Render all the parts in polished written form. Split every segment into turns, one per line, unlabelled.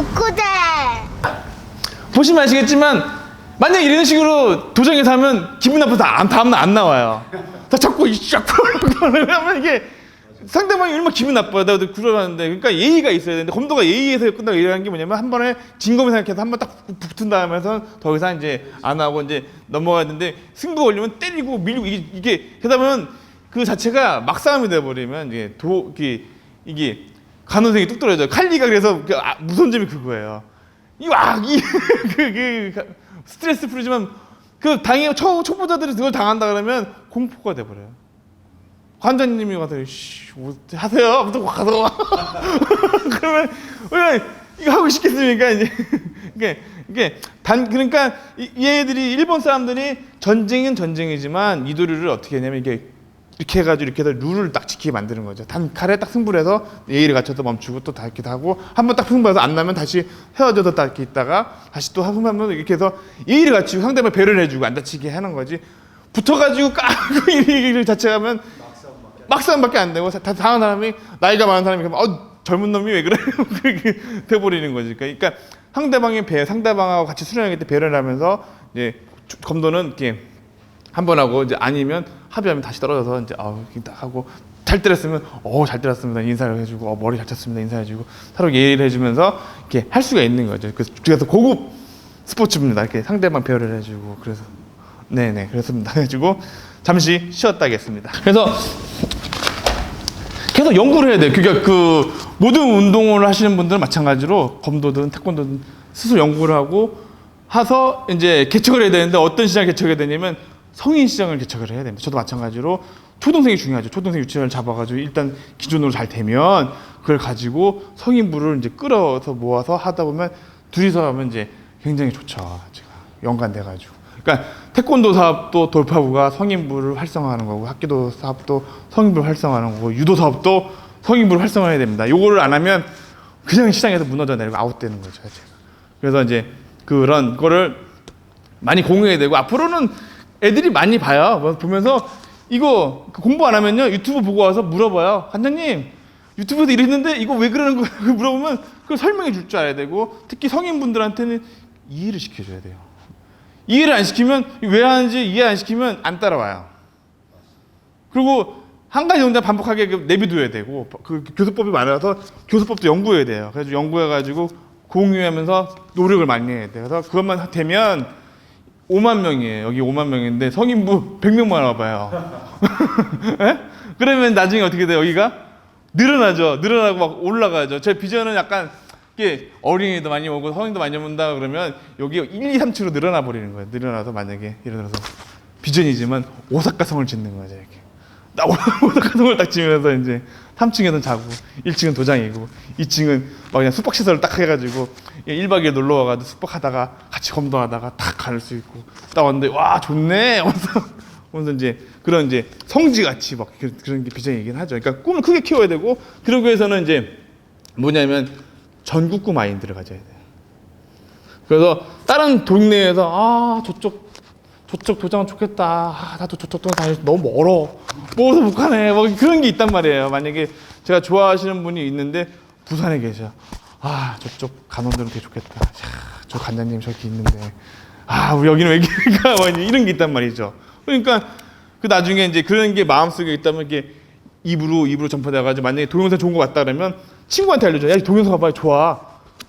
북구대.
보시면 아시겠지만 만약 이런 식으로 도장에서 하면 기분 나빠서 다음날 안 나와요. 다 자꾸 쫙 하면 이게 상대방이 얼마나 기분 나빠요. 나도 그러는데 그러니까 예의가 있어야 되는데 검도가 예의에서 끝나고 이러는 게 뭐냐면 한 번에 진검을 생각해서 한 번 딱 붙은 다음에서 더 이상 이제 안 하고 이제 넘어가야 되는데 승부가 걸리면 때리고 밀고 이게 그러다 보면 그 자체가 막싸움이 돼버리면 이게 가능성이 뚝 떨어져요. 칼리가 그래서 무서운 점이 그거예요. 스트레스 풀리지만 그 당연히 초보자들이 그걸 당한다 그러면 공포가 돼버려요. 관장님이 가서 하세요. 아무튼 가서 그러면 왜 이거 하고 싶겠습니까? 이제 그러니까 얘들이 일본 사람들이 전쟁은 전쟁이지만 이 도리를 어떻게 했냐면 이렇게 해가지고 이렇게 해서 룰을 딱 지키게 만드는 거죠. 단칼에 딱 승부를 해서 예의를 갖춰서 멈추고 또 다 이렇게 하고 한 번 딱 승부해서 안 나면 다시 헤어져서 딱 이렇게 있다가 다시 또 승부하면 이렇게 해서 예의를 갖추고 상대방 배려를 해주고 안 다치게 하는 거지. 붙어가지고 까고 이 자체가 하면 막싸움밖에 안 되고 다 당한 사람이 나이가 많은 사람이 젊은 놈이 왜 그래? 그렇게 돼버리는 거지. 그러니까 상대방의 상대방하고 같이 수련하기 때 배려를 하면서 이제 검도는 이렇게 한 번 하고 이제 아니면 합의하면 다시 떨어져서 이제 이렇게 딱 하고 잘 때렸으면 잘 때렸습니다 인사를 해주고 머리 잘 쳤습니다 인사해주고 서로 예의를 해주면서 이렇게 할 수가 있는 거죠. 그래서 고급 스포츠입니다. 이렇게 상대방 배려를 해주고 그래서 네네 그렇습니다. 해주고 잠시 쉬었다 하겠습니다. 그래서 계속 연구를 해야 돼요. 그러니까 그 모든 운동을 하시는 분들은 마찬가지로 검도든 태권도든 스스로 연구를 하고 해서 이제 개척을 해야 되는데 어떤 시장을 개척해야 되냐면 성인 시장을 개척을 해야 됩니다. 저도 마찬가지로 초등생이 중요하죠. 초등생 유치원을 잡아가지고 일단 기준으로 잘 되면 그걸 가지고 성인부를 이제 끌어서 모아서 하다 보면 둘이서 하면 이제 굉장히 좋죠. 제가 연관돼가지고. 그러니까 태권도 사업도 돌파부가 성인부를 활성화하는 거고 학교도 사업도 성인부를 활성화하는 거고 유도 사업도 성인부를 활성화해야 됩니다. 요거를 안 하면 그냥 시장에서 무너져 내리고 아웃되는 거죠. 제가. 그래서 이제 그런 거를 많이 공유해야 되고 앞으로는 애들이 많이 봐요. 보면서 이거 공부 안 하면요 유튜브 보고 와서 물어봐요. 관장님 유튜브에서 이랬는데 이거 왜 그러는 거예요? 물어보면 그걸 설명해 줄 줄 알아야 되고 특히 성인분들한테는 이해를 시켜줘야 돼요. 이해를 안 시키면 왜 하는지 이해 안 시키면 안 따라와요. 그리고 한 가지 동작 반복하게 내비둬야 되고 그 교수법이 많아서 교수법도 연구해야 돼요. 그래서 연구해가지고 공유하면서 노력을 많이 해야 돼요. 그래서 그것만 되면 5만 명이에요. 여기 5만 명인데 성인부 100명만 와봐요. 네? 그러면 나중에 어떻게 돼요? 여기가 늘어나죠. 늘어나고 막 올라가죠. 제 비전은 약간 이게 어린이도 많이 오고 성인도 많이 온다 그러면 여기 1, 2, 3층으로 늘어나 버리는 거예요. 늘어나서 만약에 예를 들어서 비전이지만 오사카 성을 짓는 거죠. 이렇게. 오사카 성을 딱 지면서 이제 3층에는 자고 1층은 도장이고 2층은 막 그냥 숙박시설을 딱 해가지고 1박 2일 놀러 와가지고 숙박하다가 같이 검도하다가 딱 갈 수 있고 딱 왔는데 와 좋네 하면서 이제 그런 이제 성지같이 막 그런 게 비전이긴 하죠. 그러니까 꿈을 크게 키워야 되고 그러기 위해서는 이제 뭐냐면 전국구 마인드를 가져야 돼요. 그래서 다른 동네에서 저쪽 도장은 좋겠다. 나도 저쪽 도장 다니 너무 멀어서 못 가네. 뭐 그런 게 있단 말이에요. 만약에 제가 좋아하시는 분이 있는데 부산에 계셔. 저쪽 간원들은 되게 좋겠다. 저 관장님 저기 있는데 우리 여기는 왜 이럴까? 뭐 이런 게 있단 말이죠. 그러니까 그 나중에 이제 그런 게 마음속에 있다면 이게 입으로 전파돼가지고 만약에 동영상 좋은 거 같다 그러면 친구한테 알려줘. 야, 동영상 봐봐, 좋아.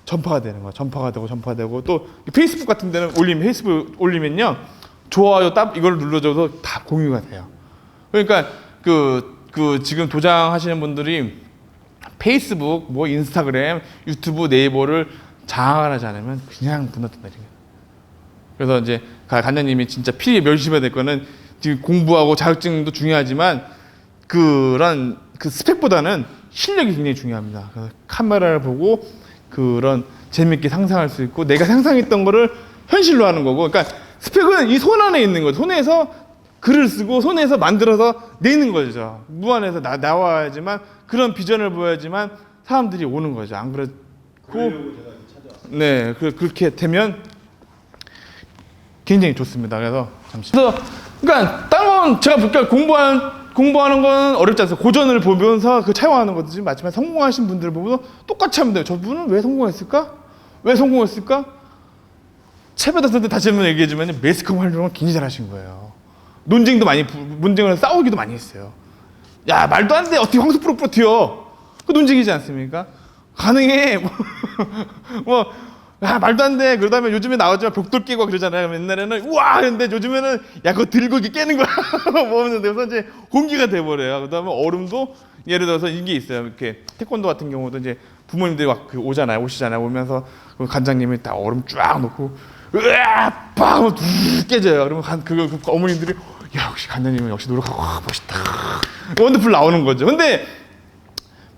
전파가 되는 거야. 전파가 되고 또 페이스북 같은 데는 페이스북 올리면요. 좋아요, 이걸 눌러줘서 다 공유가 돼요. 그러니까 지금 도장하시는 분들이 페이스북, 인스타그램, 유튜브, 네이버를 장악을 하지 않으면 그냥 무너진다. 그래서 이제 관장님이 진짜 필히 멸시해야 될 거는 지금 공부하고 자격증도 중요하지만 그런 스펙보다는 실력이 굉장히 중요합니다. 그래서 카메라를 보고 그런 재밌게 상상할 수 있고 내가 상상했던 거를 현실로 하는 거고, 그러니까 스펙은 이 손 안에 있는 거죠. 손에서 글을 쓰고 손에서 만들어서 내는 거죠. 무안에서 나와야지만 그런 비전을 보여야지만 사람들이 오는 거죠. 안 그래도 네, 그렇게 되면 굉장히 좋습니다. 그래서 그러니까 다른 건 제가 볼게요. 공부하는 건 어렵지 않습니다. 고전을 보면서 그 차용하는 것도 맞지만 성공하신 분들을 보면 똑같이 하면 돼요. 저분은 왜 성공했을까? 왜 성공했을까? 채배다 선생님 다시 한번 얘기해주면 매스컴 활동을 굉장히 잘하신 거예요. 논쟁도 많이, 논쟁을 싸우기도 많이 했어요. 야, 말도 안 돼. 어떻게 황소 프로 튀어? 그 논쟁이지 않습니까? 가능해. 야, 말도 안 돼. 그러다면 요즘에 나오지만 벽돌 깨고 그러잖아요. 옛날에는 우와! 근데 요즘에는 야, 그거 들고 이렇게 깨는 거야. 뭐, 그래서 이제 공기가 돼버려요. 그다음에 얼음도 예를 들어서 이게 있어요. 이렇게 태권도 같은 경우도 이제 부모님들이 막 오잖아요. 오시잖아요. 오면서 그 관장님이 딱 얼음 쫙 놓고 으아! 빡! 하면 둑 깨져요. 그러면 그 어머님들이 야, 역시 관장님은 역시 노력하고 와, 멋있다. 원더풀 나오는 거죠. 근데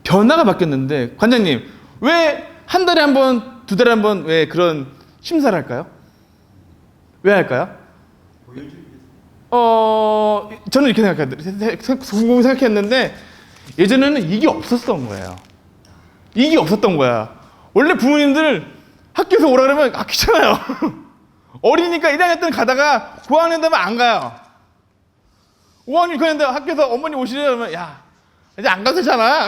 변화가 바뀌었는데 관장님 왜 한 달에 한 번, 두 달에 한 번 왜 그런 심사를 할까요? 왜 할까요? 저는 이렇게 생각했는데 예전에는 이게 없었던 거예요. 이게 없었던 거야. 원래 부모님들 학교에서 오라 그러면 귀찮아요. 어리니까 1학년 때는 가다가 9학년 되면 안 가요. 5학년, 6학년 되면 학교에서 어머니 오시려 그러면 야 이제 안 가도 되잖아.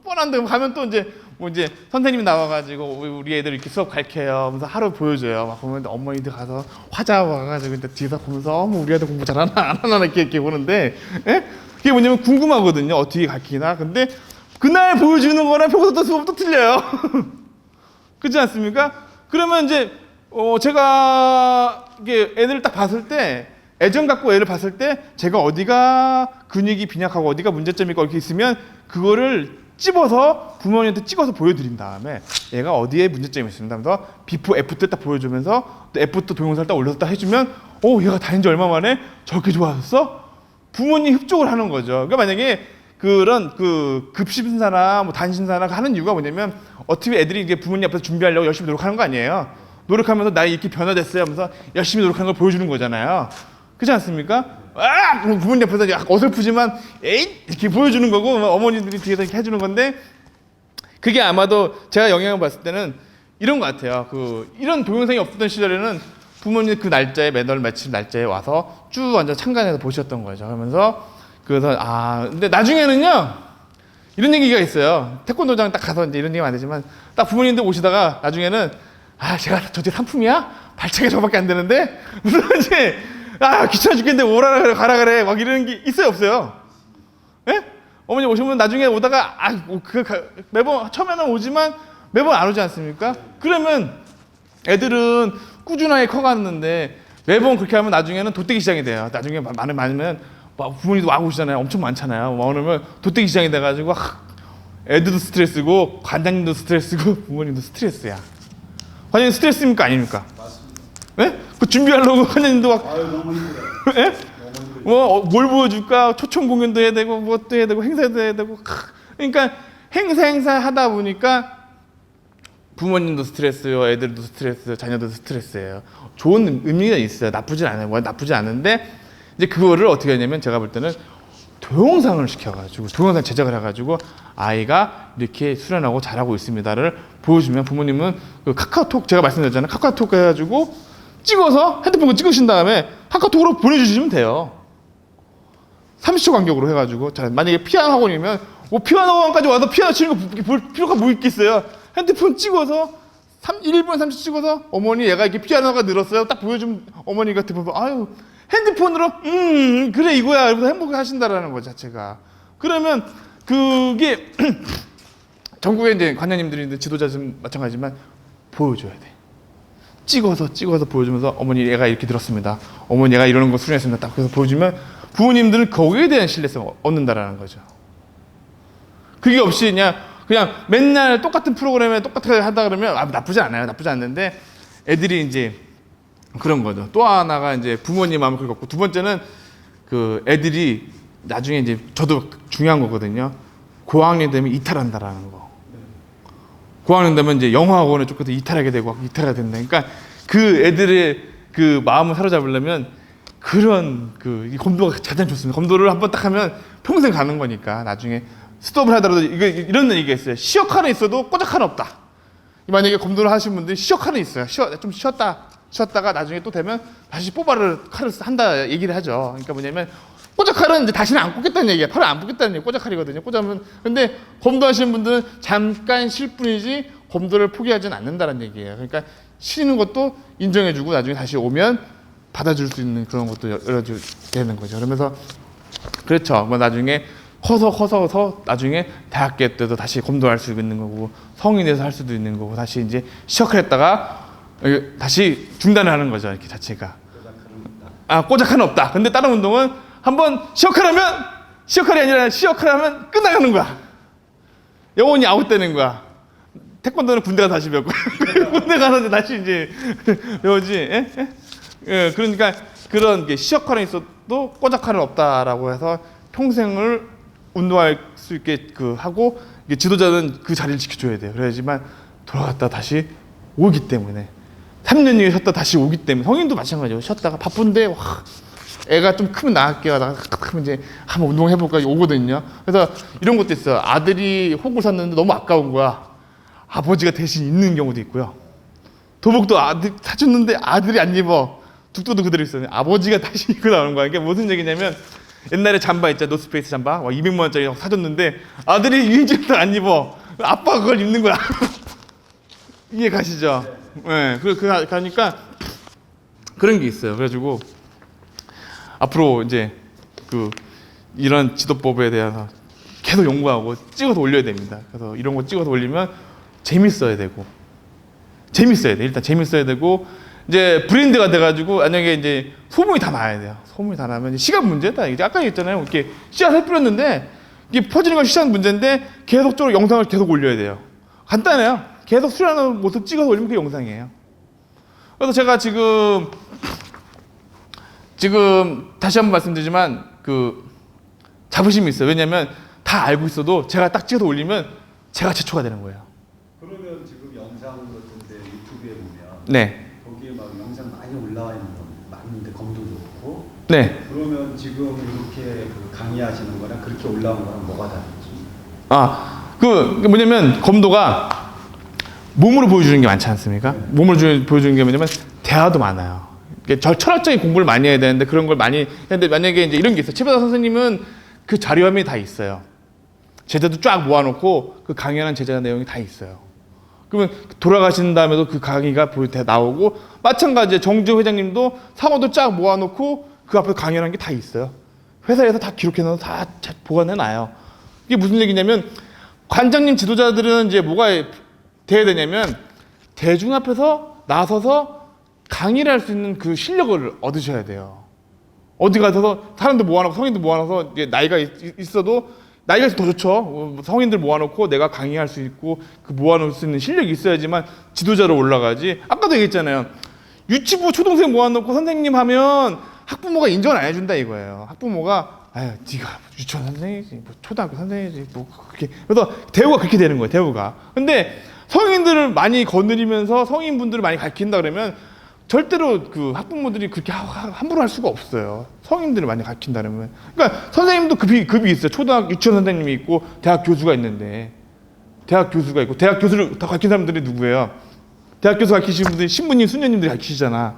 뻔한데 가면 또 이제 이제 선생님이 나와가지고 우리 애들 이렇게 수업 가르쳐요. 하면서 하루 보여줘요. 막 보면 어머니들 가서 화자 와가지고 뒤에서 보면서 우리 애들 공부 잘하나 안 하나 이렇게 보는데, 예? 그게 뭐냐면 궁금하거든요. 어떻게 가르치나. 근데 그날 보여주는 거랑 평소 수업도 틀려요. 그렇지 않습니까? 그러면 이제 제가 이게 애들을 딱 봤을 때. 애정 갖고 애를 봤을 때 제가 어디가 근육이 빈약하고 어디가 문제점이 있고 이렇게 있으면 그거를 찝어서 부모님한테 찍어서 보여드린 다음에 얘가 어디에 문제점이 있습니다 하면서 비포 애프터 딱 보여주면서 또 애프터 동영상을 딱 올려서 딱 해주면 얘가 다닌 지 얼마 만에 저렇게 좋아졌어? 부모님 흡족을 하는 거죠. 그러니까 만약에 그런 그 급심사나 뭐 단심사나 하는 이유가 뭐냐면 어떻게 애들이 이게 부모님 앞에서 준비하려고 열심히 노력하는 거 아니에요. 노력하면서 나 이렇게 변화됐어요 하면서 열심히 노력하는 걸 보여주는 거잖아요. 그렇지 않습니까? 부모님 옆에서 어설프지만 에잇 이렇게 보여주는 거고 어머니들이 뒤에서 이렇게 해주는 건데 그게 아마도 제가 영향을 봤을 때는 이런 것 같아요. 이런 동영상이 없었던 시절에는 부모님 그 날짜에 매달 며칠 날짜에 와서 쭉 앉아 참관해서 보셨던 거죠. 그러면서 근데 나중에는요 이런 얘기가 있어요. 태권도장 딱 가서 이제 이런 얘기는 안 되지만 딱 부모님들 오시다가 나중에는 제가 저게 상품이야? 발차기 저밖에 안 되는데 무슨 이제 귀찮아 죽겠는데 오라 그래 가라 그래 막 이러는 게 있어요 없어요? 예? 어머니 오시면 나중에 오다가 매번 처음에는 오지만 매번 안 오지 않습니까? 그러면 애들은 꾸준하게 커갔는데 매번 그렇게 하면 나중에는 도떼기 시장이 돼요. 나중에 많으면 부모님도 와 오시잖아요. 엄청 많잖아요. 그러면 도떼기 시장이 돼가지고 애들도 스트레스고 관장님도 스트레스고 부모님도 스트레스야. 관장님 스트레스입니까 아닙니까? 예? 그 준비하려고 관장님도
너무 힘들어요.
예? 뭘 보여줄까? 초청 공연도 해야 되고, 무엇도 해야 되고, 행사도 해야 되고. 그러니까 행사 하다 보니까 부모님도 스트레스요, 애들도 스트레스, 자녀도 스트레스예요. 좋은 의미가 있어요. 나쁘진 않아요. 나쁘지 않은데 이제 그거를 어떻게 하냐면 제가 볼 때는 동영상을 시켜가지고 동영상 제작을 해가지고 아이가 이렇게 수련하고 잘하고 있습니다를 보여주면 부모님은 그 카카오톡 제가 말씀드렸잖아요. 카카오톡 해가지고 찍어서 핸드폰으로 찍으신 다음에 카카오톡으로 보내주시면 돼요. 30초 간격으로 해가지고 만약에 피아노 학원이면 피아노 학원까지 와서 피아노 치는 거 볼 필요가 뭐 있겠어요. 핸드폰 찍어서 1분 30초 찍어서 어머니 얘가 이렇게 피아노가 늘었어요. 딱 보여주면 어머니가 듣고 핸드폰으로 그래 이거야 이러면서 행복해 하신다라는 거 자체가. 그러면 그게 전국에 이제 관장님들이 지도자들 마찬가지지만 보여줘야 돼. 찍어서 보여주면서 어머니 얘가 이렇게 들었습니다. 어머니 얘가 이러는 거 수련했습니다. 딱 그래서 보여주면 부모님들은 거기에 대한 신뢰성을 얻는다라는 거죠. 그게 없이 그냥 맨날 똑같은 프로그램에 똑같게 하다 그러면 나쁘지 않아요. 나쁘지 않는데 애들이 이제 그런 거죠. 또 하나가 이제 부모님 마음을 긁었고 두 번째는 그 애들이 나중에 이제 저도 중요한 거거든요. 고학년 되면 이탈한다라는 거. 고학년 되면 이제 영어학원에 쫓겨서 이탈하게 되고 이탈하게 된다. 그러니까 그 애들의 그 마음을 사로잡으려면 그런 이 검도가 가장 좋습니다. 검도를 한번 딱 하면 평생 가는 거니까 나중에 스톱을 하더라도 이런 얘기가 있어요. 시역 하나 있어도 꼬작 하나 없다. 만약에 검도를 하시는 분들이 시역 하나 있어요. 좀 쉬었다가 나중에 또 되면 다시 칼을 한다 얘기를 하죠. 그러니까 뭐냐면 꼬작칼은 이제 다시는 안 꽂겠다는 얘기야. 팔을 안 꽂겠다는 얘기 꼬작칼이거든요. 꽂으면 근데 검도하시는 분들은 잠깐 쉴 뿐이지 검도를 포기하지는 않는다는 얘기예요. 그러니까 쉬는 것도 인정해주고 나중에 다시 오면 받아줄 수 있는 그런 것도 열어주게 되는 거죠. 그러면서 그렇죠. 뭐 나중에 커서 나중에 대학교 때도 다시 검도할 수 있는 거고 성인이 돼서 할 수도 있는 거고 다시 이제 시작을 했다가 다시 중단을 하는 거죠. 이렇게 자체가. 꼬작하는 없다. 근데 다른 운동은 한번 시역할이 아니라 시역할 하면 끝나가는 거야. 영원히 아웃되는 거야. 태권도는 군대 가서 다시 배우고 군대 가서 다시 이제 배우지. 예, 그러니까 그런 게 시역할은 있어도 꼬작할은 없다라고 해서 평생을 운동할 수 있게 하고 지도자는 그 자리를 지켜줘야 돼요. 그래야지만 돌아갔다 다시 오기 때문에 3년 쉬었다 다시 오기 때문에 성인도 마찬가지예요. 쉬었다가 바쁜데 애가 좀 크면 나갈게요. 하다가 크면 이제 한번 운동해볼까 오거든요. 그래서 이런 것도 있어요. 아들이 호구를 샀는데 너무 아까운 거야. 아버지가 대신 입는 경우도 있고요. 도복도 아들 사줬는데 아들이 안 입어. 죽도도 그대로 있어요. 아버지가 다시 입고 나오는 거야. 이게 무슨 얘기냐면 옛날에 잠바 있잖아. 노스페이스 잠바 200만 원짜리 사줬는데 아들이 유인지도 안 입어. 아빠가 그걸 입는 거야. 이해 가시죠? 네, 그러니까 그런 게 있어요. 그래가지고 앞으로 이제 이런 지도법에 대해서 계속 연구하고 찍어서 올려야 됩니다. 그래서 이런 거 찍어서 올리면 재밌어야 되고 재밌어야 돼. 일단 재밌어야 되고 이제 브랜드가 돼가지고 만약에 이제 소문이 다 나야 돼요. 소문이 다 나면 이제 시간 문제다. 이제 아까 얘기했잖아요. 이렇게 씨앗을 뿌렸는데 이게 퍼지는 건 시간 문제인데 계속적으로 영상을 계속 올려야 돼요. 간단해요. 계속 수련하는 모습 찍어서 올리면 그게 영상이에요. 그래서 제가 지금 다시 한번 말씀드리지만 자부심이 있어요. 왜냐면 다 알고 있어도 제가 딱 찍어서 올리면 제가 최초가 되는 거예요.
그러면 지금 영상 같은데 유튜브에 보면
네.
거기에 막 영상 많이 올라와 있는 거 많은데 검도도 그렇고.
네.
그러면 지금 이렇게 강의하시는 거랑 그렇게 올라온 거랑 뭐가 다른지?
뭐냐면 검도가 몸으로 보여주는 게 많지 않습니까? 네. 몸으로 보여주는 게 뭐냐면 대화도 많아요. 철학적인 공부를 많이 해야 되는데 그런 걸 많이 했는데 만약에 이제 이런 게 있어요. 최배다 선생님은 그 자료화면이 다 있어요. 제자도 쫙 모아놓고 그 강의하는 제자 내용이 다 있어요. 그러면 돌아가신 다음에도 그 강의가 나오고 마찬가지에 정주 회장님도 상호도 쫙 모아놓고 그 앞에 강의하는 게 다 있어요. 회사에서 다 기록해놔서 다 보관해놔요. 이게 무슨 얘기냐면 관장님 지도자들은 이제 뭐가 돼야 되냐면 대중 앞에서 나서서 강의를 할 수 있는 그 실력을 얻으셔야 돼요. 어디 가서 사람들 모아놓고 성인들 모아놓고 이제 나이가 있어도 나이가 더 좋죠. 성인들 모아놓고 내가 강의할 수 있고 그 모아놓을 수 있는 실력이 있어야지만 지도자로 올라가지. 아까도 얘기했잖아요. 유치부 초등생 모아놓고 선생님 하면 학부모가 인정을 안 해준다 이거예요. 학부모가 네가 유치원 선생이지, 뭐 초등학교 선생이지, 뭐 그렇게. 그래서 대우가 그렇게 되는 거예요. 대우가. 근데 성인들을 많이 거느리면서 성인분들을 많이 가르친다 그러면 절대로 그 학부모들이 그렇게 함부로 할 수가 없어요. 성인들을 많이 가르친다면. 그러니까 선생님도 급이 있어요. 초등학교 유치원 선생님이 있고 대학 교수가 있는데 대학 교수가 있고 대학 교수를 다 가르친 사람들이 누구예요? 대학 교수 가르치시는 분들이 신부님, 수녀님들이 가르치시잖아.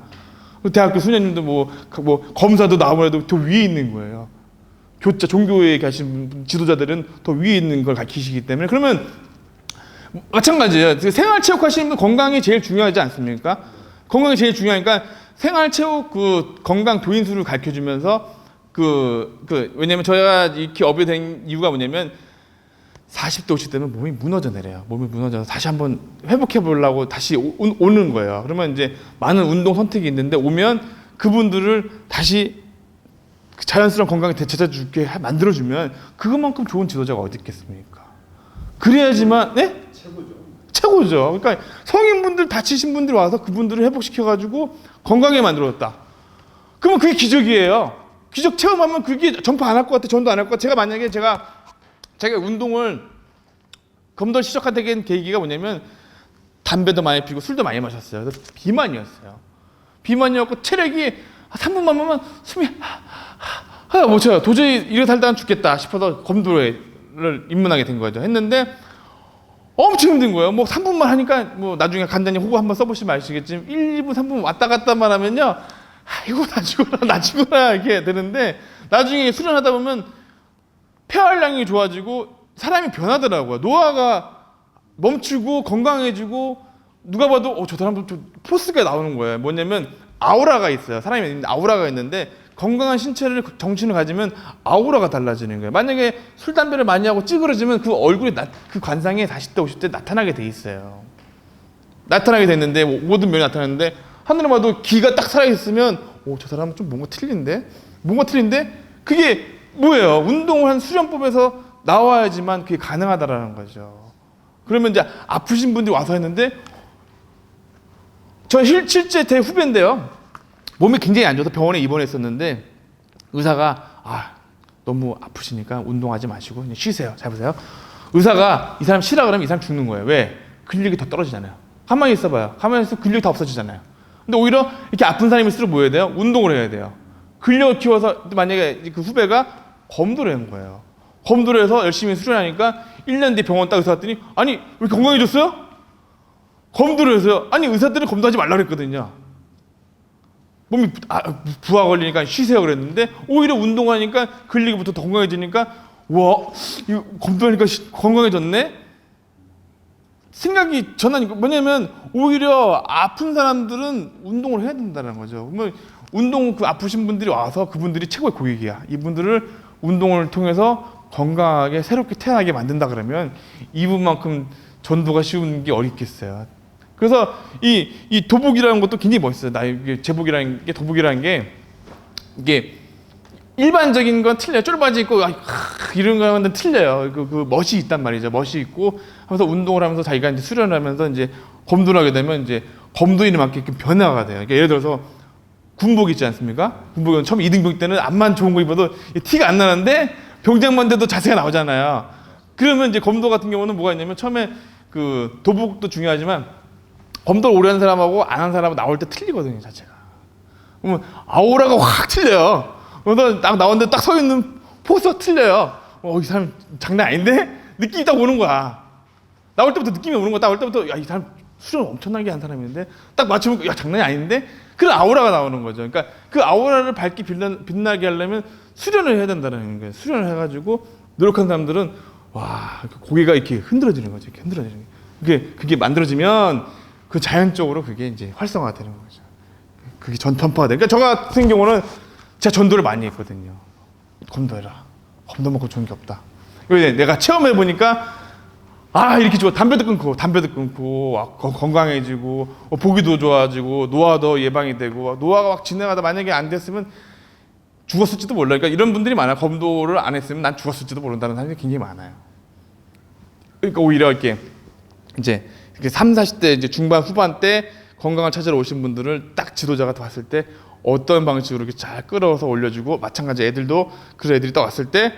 대학교 수녀님도 뭐 검사도 나무라도 더 위에 있는 거예요. 종교에 계신 지도자들은 더 위에 있는 걸 가르치시기 때문에 그러면 마찬가지예요. 생활체육 하시는 분 건강이 제일 중요하지 않습니까? 건강이 제일 중요하니까 생활체육 건강 교인수를 가르쳐주면서 왜냐면 저희가 이렇게 업이 된 이유가 뭐냐면 40대 50대 되면 몸이 무너져 내려요. 몸이 무너져서 다시 한번 회복해 보려고 다시 오는 거예요. 그러면 이제 많은 운동 선택이 있는데 오면 그분들을 다시 자연스러운 건강에 되찾아주게 만들어주면 그것만큼 좋은 지도자가 어디 있겠습니까? 그래야지만 네? 최고죠. 그러니까 성인분들 다치신 분들이 와서 그분들을 회복시켜가지고 건강하게 만들어줬다. 그러면 그게 기적이에요. 기적 체험하면 그게 전파 안 할 것 같아. 전도 안 할 것 같아. 만약에 제가 운동을 검도를 시작한 계기가 뭐냐면 담배도 많이 피고 술도 많이 마셨어요. 그래서 비만이었어요. 비만이었고 체력이 3분만 하면 숨이 못 쳐요. 도저히 이래 살다가 죽겠다 싶어서 검도를 입문하게 된 거죠. 했는데 엄청 힘든 거예요. 뭐 3분만 하니까 뭐 나중에 간단히 호구 한번 써보시면 아시겠지만 1, 2분, 3분 왔다 갔다만 하면요. 이거 나 죽어라 이렇게 되는데 나중에 수련하다 보면 폐활량이 좋아지고 사람이 변하더라고요. 노화가 멈추고 건강해지고 누가 봐도 저 사람도 좀 포스가 나오는 거예요. 뭐냐면 아우라가 있어요. 사람이 아우라가 있는데 건강한 신체를 정신을 가지면 아우라가 달라지는 거예요. 만약에 술 담배를 많이 하고 찌그러지면 그 얼굴이 그 관상에 40대 50대 나타나게 돼 있어요. 나타나게 됐는데 모든 면이 나타났는데 하늘을 봐도 기가 딱 살아있으면 저 사람은 좀 뭔가 틀린데 그게 뭐예요? 운동을 한 수련법에서 나와야지만 그게 가능하다라는 거죠. 그러면 이제 아프신 분들이 와서 했는데 저 실제 제 후배인데요. 몸이 굉장히 안 좋아서 병원에 입원했었는데 의사가 너무 아프시니까 운동하지 마시고 그냥 쉬세요. 잘 보세요. 의사가 이 사람 쉬라 그러면 이 사람 죽는 거예요. 왜? 근력이 더 떨어지잖아요. 가만히 있어봐요. 가만히 있으면 근력이 다 없어지잖아요. 근데 오히려 이렇게 아픈 사람일수록 뭐 해야 돼요? 운동을 해야 돼요. 근력을 키워서 만약에 그 후배가 검도를 한 거예요. 검도를 해서 열심히 수련하니까 1년 뒤에 병원 딱 의사 왔더니 아니 왜 이렇게 건강해졌어요? 검도를 해서요. 아니 의사들은 검도하지 말라 그랬거든요. 몸이 부하 걸리니까 쉬세요 그랬는데 오히려 운동하니까 근력부터 더 건강해지니까 와 이거 검도하니까 건강해졌네. 생각이 전환이 뭐냐면 오히려 아픈 사람들은 운동을 해야 된다는 거죠. 그러면 운동 아프신 분들이 와서 그분들이 최고의 고객이야. 이분들을 운동을 통해서 건강하게 새롭게 태어나게 만든다 그러면 이분만큼 전도가 쉬운 게 어디 있겠어요. 그래서 이 도복이라는 것도 굉장히 멋있어요. 제복이라는 게 도복이라는 게 이게 일반적인 건 틀려요. 쫄바지 입고 이런 거는 틀려요. 그 멋이 있단 말이죠. 멋이 있고 하면서 운동을 하면서 자기가 이제 수련을 하면서 이제 검도를 하게 되면 이제 검도인에 맞게 변화가 돼요. 그러니까 예를 들어서 군복 있지 않습니까? 군복은 처음 2등병 때는 앞만 좋은 거 입어도 티가 안 나는데 병장만 돼도 자세가 나오잖아요. 그러면 이제 검도 같은 경우는 뭐가 있냐면 처음에 그 도복도 중요하지만 검도를 오래 한 사람하고 안 한 사람하고 나올 때 틀리거든요, 자체가. 그러면 아우라가 확 틀려요. 그래서 딱 나오는데 딱 서 있는 포스가 틀려요. 이 사람 장난 아닌데? 느낌이 딱 오는 거야. 나올 때부터 느낌이 오는 거야. 나올 때부터 이 사람 수련 엄청나게 한 사람인데 딱 맞추면 장난이 아닌데? 그런 아우라가 나오는 거죠. 그러니까 그 아우라를 밝게 빛나게 하려면 수련을 해야 된다는 거예요. 수련을 해가지고 노력한 사람들은 고개가 이렇게 흔들어지는 거죠. 이렇게 흔들어지는 게. 그게 만들어지면 그 자연적으로 그게 이제 활성화가 되는 거죠. 그게 전파가 돼. 그러니까 저 같은 경우는 제가 전도를 많이 했거든요. 검도해라. 검도 먹고 좋은 게 없다. 내가 체험해 보니까 이렇게 좋아. 담배도 끊고 건강해지고 보기도 좋아지고 노화도 예방이 되고 노화가 막 진행하다 만약에 안 됐으면 죽었을지도 몰라. 그러니까 이런 분들이 많아요. 검도를 안 했으면 난 죽었을지도 모른다는 사람이 굉장히 많아요. 그러니까 오히려 이렇게 이제 3, 40대 이제 중반 후반 때 건강을 찾으러 오신 분들을 딱 지도자가 봤을 때 어떤 방식으로 이렇게 잘 끌어서 올려주고 마찬가지 애들도 그런 애들이 딱 왔을 때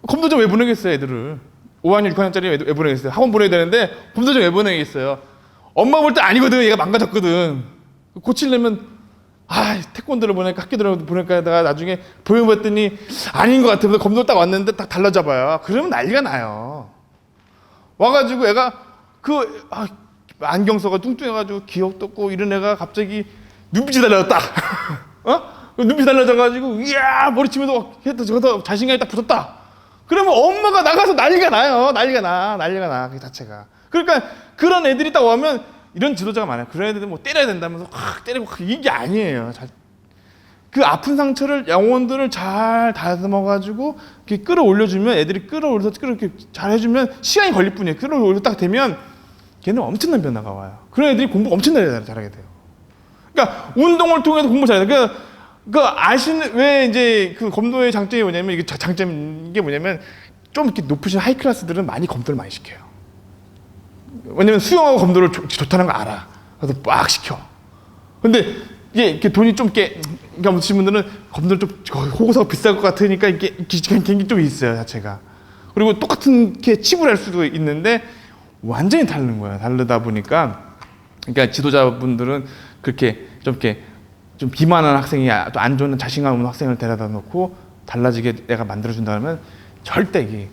검도장 왜 보내겠어요 애들을 5학년 6학년짜리 왜 보내겠어요. 학원 보내야 되는데 검도장 왜 보내겠어요. 엄마 볼 때 아니거든. 얘가 망가졌거든. 고치려면 태권도를 보낼까 학교를 보낼까 하다가 나중에 보여봤더니 아닌 것 같아서 검도 딱 왔는데 딱 달라져봐요. 그러면 난리가 나요. 와가지고 애가 안경 써가 뚱뚱해가지고 기억도 없고 이런 애가 갑자기 눈빛이 달라졌다. 눈빛이 달라져가지고 이야 머리치면서 저거 자신감이 딱 붙었다. 그러면 엄마가 나가서 난리가 나요. 난리가 나 그 자체가. 그러니까 그런 애들이 딱 오면 이런 지도자가 많아요. 그런 애들은 뭐 때려야 된다면서 확 때리고 이게 아니에요. 그 아픈 상처를 영혼들을 잘 다듬어가지고 이렇게 끌어올려주면 애들이 끌어올려서 이렇게 잘 해주면 시간이 걸릴 뿐이에요. 끌어올려 딱 되면 걔는 엄청난 변화가 와요. 그런 애들이 공부 엄청나게 잘하게 돼요. 그러니까 운동을 통해서 공부 잘해요. 그러니까 왜 이제 그 검도의 장점이 뭐냐면 이게 장점인 게 뭐냐면 좀 이렇게 높으신 하이 클래스들은 많이 검도를 많이 시켜요. 왜냐면 수영하고 검도를 좋다는 거 알아. 그래서 막 시켜. 근데 이게 이렇게 돈이 좀 없으신 분들은 검도를 좀 호구사가 비쌀 것 같으니까 이게 기간이 좀 있어요 자체가. 그리고 똑같은 게 치부를 할 수도 있는데 완전히 다른 거야. 다르다 보니까 그러니까 지도자분들은 그렇게 좀 비만한 학생이 또 안 좋은 자신감 없는 학생을 데려다 놓고 달라지게 내가 만들어준다 하면 절대 이게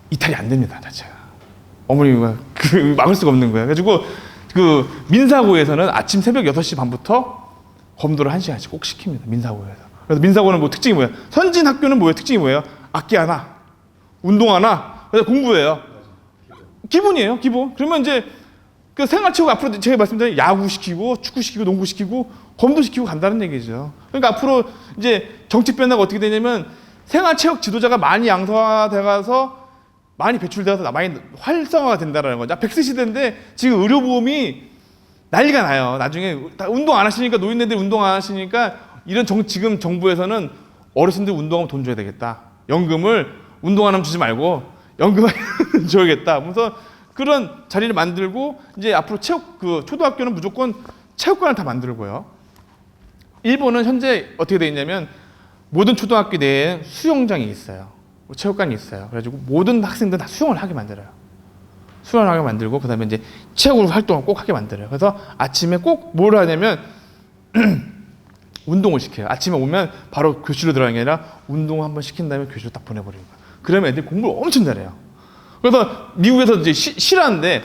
이탈이 안 됩니다 자체가. 어머니가 막을 수가 없는 거야. 그래가지고 그 민사고에서는 아침 새벽 6시 반부터 검도를 1시간씩 꼭 시킵니다. 민사고에서. 그래서 민사고는 뭐 특징이 뭐예요? 선진 학교는 뭐예요? 특징이 뭐예요? 악기 하나, 운동 하나, 그래서 공부해요. 기본이에요, 기본. 그러면 이제 그 생활체육 앞으로 제가 말씀드린 야구 시키고 축구 시키고 농구 시키고 검도 시키고 간다는 얘기죠. 그러니까 앞으로 이제 정책 변화가 어떻게 되냐면 생활체육 지도자가 많이 양성화돼가서 많이 배출돼서 많이 활성화가 된다는 거죠. 100세 시대인데 지금 의료보험이 난리가 나요. 나중에 다 운동 안 하시니까 노인네들 운동 안 하시니까 이런 지금 정부에서는 어르신들 운동하면 돈 줘야 되겠다. 연금을 운동하면 주지 말고 연금을 줘야겠다. 그래서 그런 자리를 만들고 이제 앞으로 초등학교는 무조건 체육관을 다 만들고요. 일본은 현재 어떻게 돼 있냐면 모든 초등학교 내에 수영장이 있어요. 체육관이 있어요. 그래가지고 모든 학생들 다 수영을 하게 만들어요. 수영을 하게 만들고 그다음에 이제 체육으로 활동을 꼭 하게 만들어요. 그래서 아침에 꼭 뭘 하냐면 운동을 시켜요. 아침에 오면 바로 교실로 들어가는 게 아니라 운동 한번 시킨 다음에 교실로 딱 보내버리는 거예요. 그러면 애들이 공부를 엄청 잘해요. 그래서 미국에서 이제 실하는데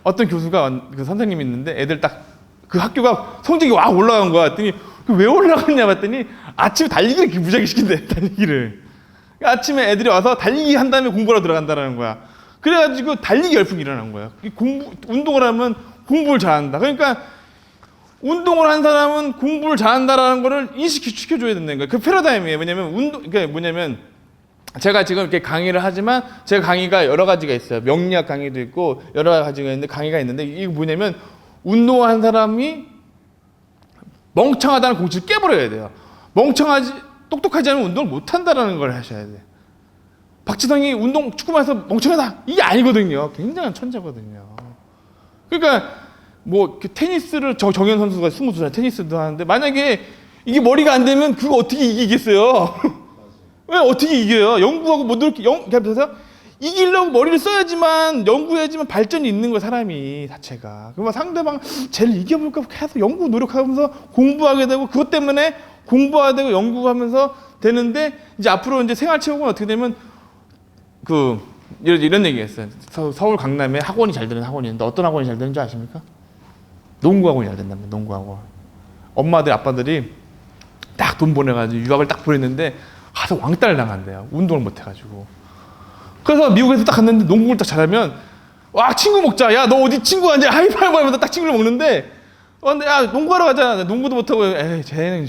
어떤 교수가 그 선생님이 있는데 애들 딱 그 학교가 성적이 와 올라간 거야. 했더니 왜 올라갔냐 봤더니 아침에 달리기를 무지하게 시킨대. 달리기를. 아침에 애들이 와서 달리기 한 다음에 공부하러 들어간다라는 거야. 그래가지고 달리기 열풍이 일어난 거야. 운동을 하면 공부를 잘한다. 그러니까 운동을 한 사람은 공부를 잘한다라는 거를 인식시켜줘야 된다는 거예요. 그 패러다임이에요. 그러니까 뭐냐면 제가 지금 이렇게 강의를 하지만 제 강의가 여러 가지가 있어요. 명리학 강의도 있고 여러 가지가 있는데 강의가 있는데 이게 뭐냐면 운동한 사람이 멍청하다는 공식을 깨버려야 돼요. 똑똑하지 않으면 운동을 못한다는 걸 하셔야 돼요. 박지성이 축구만 해서 멍청하다 이게 아니거든요. 굉장한 천재거든요. 그러니까 뭐 테니스를 정현 선수가 22살 테니스도 하는데 만약에 이게 머리가 안 되면 그거 어떻게 이기겠어요? 왜 어떻게 이겨요? 연구하고 못 이렇게 그래서 이기려고 머리를 써야지만 연구해야지만 발전이 있는 거야 사람이 자체가. 그러면 상대방 쟤를 이겨볼까 계속 연구 노력하면서 공부하게 되고 그것 때문에 공부하게 되고 연구하면서 되는데 이제 앞으로 이제 생활체육은 어떻게 되면 이런 얘기했어요. 서울 강남에 학원이 잘 되는 학원이 있는데 어떤 학원이 잘 되는 줄 아십니까? 농구 학원이 잘 된답니다. 농구 학원. 엄마들 아빠들이 딱 돈 보내가지고 유학을 딱 보냈는데 가서 왕따를 당한대요. 운동을 못 해가지고. 그래서 미국에서 딱 갔는데 농구를 딱 잘하면 와 친구 먹자. 야 너 어디 친구 앉아 하이파이브 하면서 딱 친구를 먹는데 근데 야 농구하러 가자. 농구도 못하고 에이 쟤는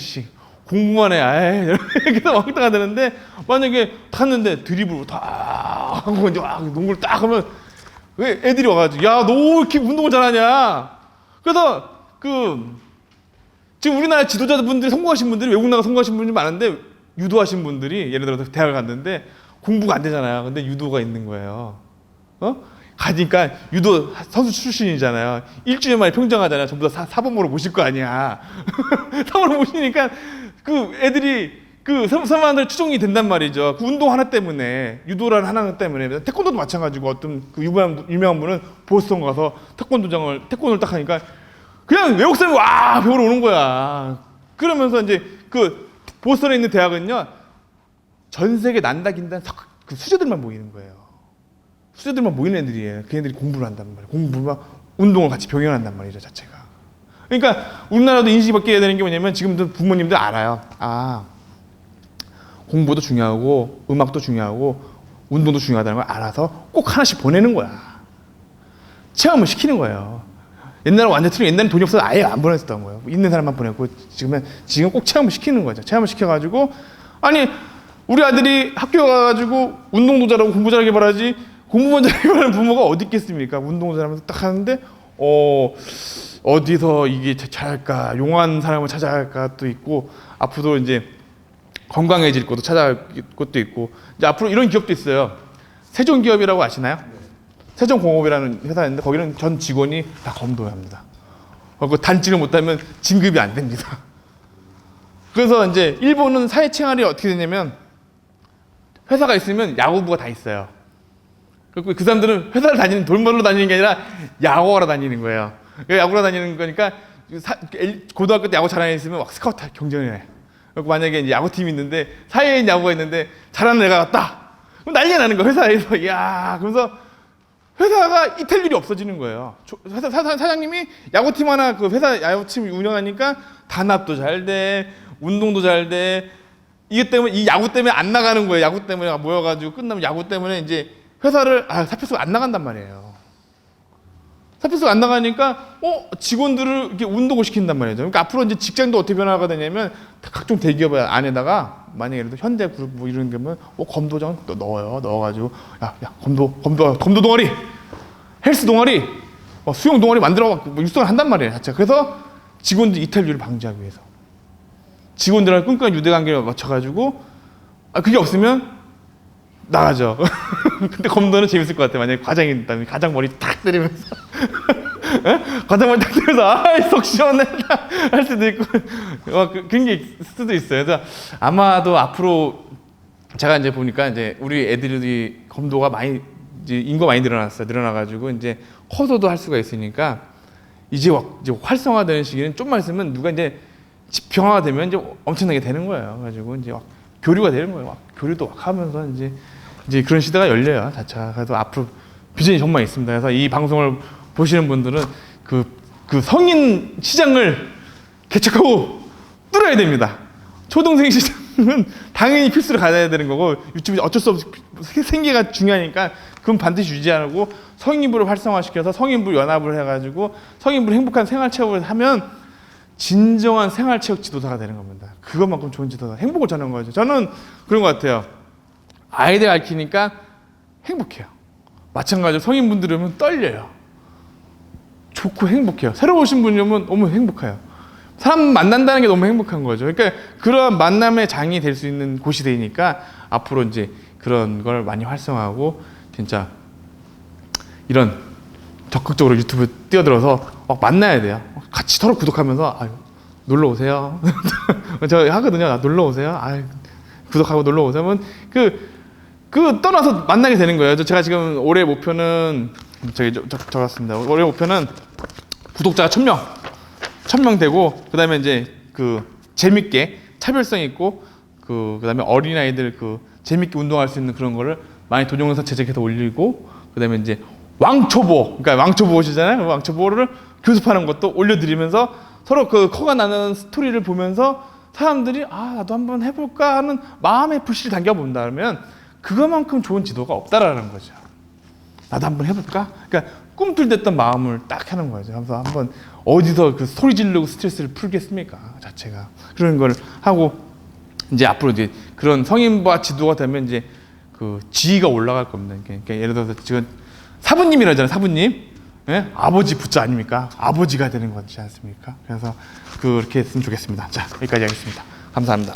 공부만 해. 에이 이렇게 왕따가 되는데 만약에 갔는데 드리블로 다 하고 이제 농구를 딱 하면 왜 애들이 와가지고 야 너 이렇게 운동을 잘하냐. 그래서 지금 우리나라 지도자분들이 성공하신 분들이 외국 나가 성공하신 분들이 많은데 유도하신 분들이 예를 들어서 대학을 갔는데 공부가 안 되잖아요. 근데 유도가 있는 거예요. 가니까 유도 선수 출신이잖아요. 일주일 만에 평정하잖아요. 전부 다 사범으로 모실 거 아니야. 사범으로 모시니까 그 애들이 선수들 추종이 된단 말이죠. 그 운동 하나 때문에 유도라는 하나 때문에 태권도도 마찬가지고 어떤 그 유명한 분은 보스턴 가서 태권도를 딱 하니까 그냥 외국 사람이 와 배우러 오는 거야. 그러면서 이제 보스턴에 있는 대학은요 전 세계 난다긴다 그 수재들만 모이는 거예요. 수재들만 모이는 애들이에요. 그 애들이 공부를 한단 말이에요. 공부와 운동을 같이 병행한단 말이죠 자체가. 그러니까 우리나라도 인식이 바뀌어야 되는 게 뭐냐면 지금도 부모님들 알아요. 공부도 중요하고 음악도 중요하고 운동도 중요하다는 걸 알아서 꼭 하나씩 보내는 거야. 체험을 시키는 거예요. 옛날에 완전 틀리고 옛날에 돈이 없어서 아예 안 보냈었던 거예요. 있는 사람만 보냈고 지금 꼭 체험을 시키는 거죠. 체험을 시켜가지고 우리 아들이 학교 가가지고 운동도 잘하고 공부 잘하게 바라지 공부만 잘하게 바라는 부모가 어디 있겠습니까? 운동도 잘하면서 딱 하는데 어디서 이게 잘할까 용한 사람을 찾아야 할까 또 있고 앞으로 이제 건강해질 것도 찾아갈 것도 있고 이제 앞으로 이런 기업도 있어요. 세종기업이라고 아시나요? 세종공업이라는 회사인데 거기는 전 직원이 다 검도해야 합니다. 그리고 단직을 못하면 진급이 안 됩니다. 그래서 이제 일본은 사회생활이 어떻게 되냐면 회사가 있으면 야구부가 다 있어요. 그리고 그 사람들은 회사를 돌면로 다니는 게 아니라 야구하러 다니는 거예요. 야구하러 다니는 거니까 고등학교 때 야구 잘하는 애 있으면 막 스카우트 경쟁을 해. 그리고 만약에 이제 야구팀이 있는데 사회인 야구가 있는데 잘하는 애가 왔다. 그럼 난리가 나는 거야 회사에서. 이야 그러면서 회사가 이탈 일이 없어지는 거예요. 사장님이 야구팀 하나 회사 야구팀 운영하니까 단합도 잘 돼, 운동도 잘 돼. 이게 때문에 이 야구 때문에 안 나가는 거예요. 야구 때문에 모여가지고 끝나면 야구 때문에 이제 회사를 사표서 안 나간단 말이에요. 사표수가 안 나가니까 직원들을 이렇게 운동을 시킨단 말이죠. 그러니까 앞으로 이제 직장도 어떻게 변화가 되냐면 각종 대기업 안에다가 만약에 예를 들어 현대그룹 뭐 이런 게면 검도장 또 넣어가지고 야 검도 동아리, 헬스 동아리, 수영 동아리 만들어갖고 뭐 육성을 한단 말이에요. 자체. 그래서 직원들 이탈률을 방지하기 위해서 직원들하고 끈끈한 유대관계를 맞춰가지고 그게 없으면 나가죠. 근데 검도는 재밌을 것 같아요. 만약에 과장이 있다면 과장 머리 탁 때리면서 과장 머리 탁 때리면서 속 시원해 할 수도 있고 그런 게 있을 수도 있어요. 그래서 아마도 앞으로 제가 이제 보니까 이제 우리 애들이 검도가 많이 이제 인구가 많이 늘어나가지고 이제 커서도 할 수가 있으니까 이제 활성화되는 시기는 좀만 있으면 누가 이제 집평화가 되면 이제 엄청나게 되는 거예요. 그래가지고 이제 교류가 되는 거예요. 교류도 하면서 이제 그런 시대가 열려요, 자체가. 그래서 앞으로 비전이 정말 있습니다. 그래서 이 방송을 보시는 분들은 그 성인 시장을 개척하고 뚫어야 됩니다. 초등생 시장은 당연히 필수로 가야 되는 거고 유튜브 어쩔 수 없이 생계가 중요하니까 그건 반드시 유지하고 성인부를 활성화시켜서 성인부 연합을 해가지고 성인부를 행복한 생활체육을 하면 진정한 생활체육 지도사가 되는 겁니다. 그것만큼 좋은 지도사, 행복을 전하는 거죠. 저는 그런 것 같아요. 아이들 가르치니까 행복해요. 마찬가지로 성인분들이 오면 떨려요. 좋고 행복해요. 새로 오신 분이 오면 너무 행복해요. 사람 만난다는 게 너무 행복한 거죠. 그러니까 그런 만남의 장이 될 수 있는 곳이 되니까 앞으로 이제 그런 걸 많이 활성화하고 진짜 이런 적극적으로 유튜브 뛰어들어서 막 만나야 돼요. 같이 서로 구독하면서 놀러 오세요. 저 하거든요. 놀러 오세요. 구독하고 놀러 오세요. 그 떠나서 만나게 되는 거예요. 제가 지금 올해 목표는 적었습니다. 올해 목표는 구독자가 1000명 되고 그다음에 이제 재밌게 차별성 있고 그다음에 어린아이들 재밌게 운동할 수 있는 그런 거를 많이 동영상 제작해서 올리고 그다음에 이제 그러니까 왕초보시잖아요. 왕초보를 교습하는 것도 올려드리면서 서로 커가 나는 스토리를 보면서 사람들이 나도 한번 해볼까 하는 마음의 불씨를 당겨본다면 그것만큼 좋은 지도가 없다라는 거죠. 나도 한번 해볼까? 그러니까 꿈틀댔던 마음을 딱 하는 거죠. 그래서 한번 어디서 소리 지르고 스트레스를 풀겠습니까? 자체가 그런 걸 하고 이제 앞으로 이제 그런 성인과 지도가 되면 이제 지위가 올라갈 겁니다. 그러니까 예를 들어서 지금 사부님이라잖아요. 사부님, 예? 아버지 부자 아닙니까? 아버지가 되는 거지 않습니까? 그래서 그렇게 했으면 좋겠습니다. 자, 여기까지 하겠습니다. 감사합니다.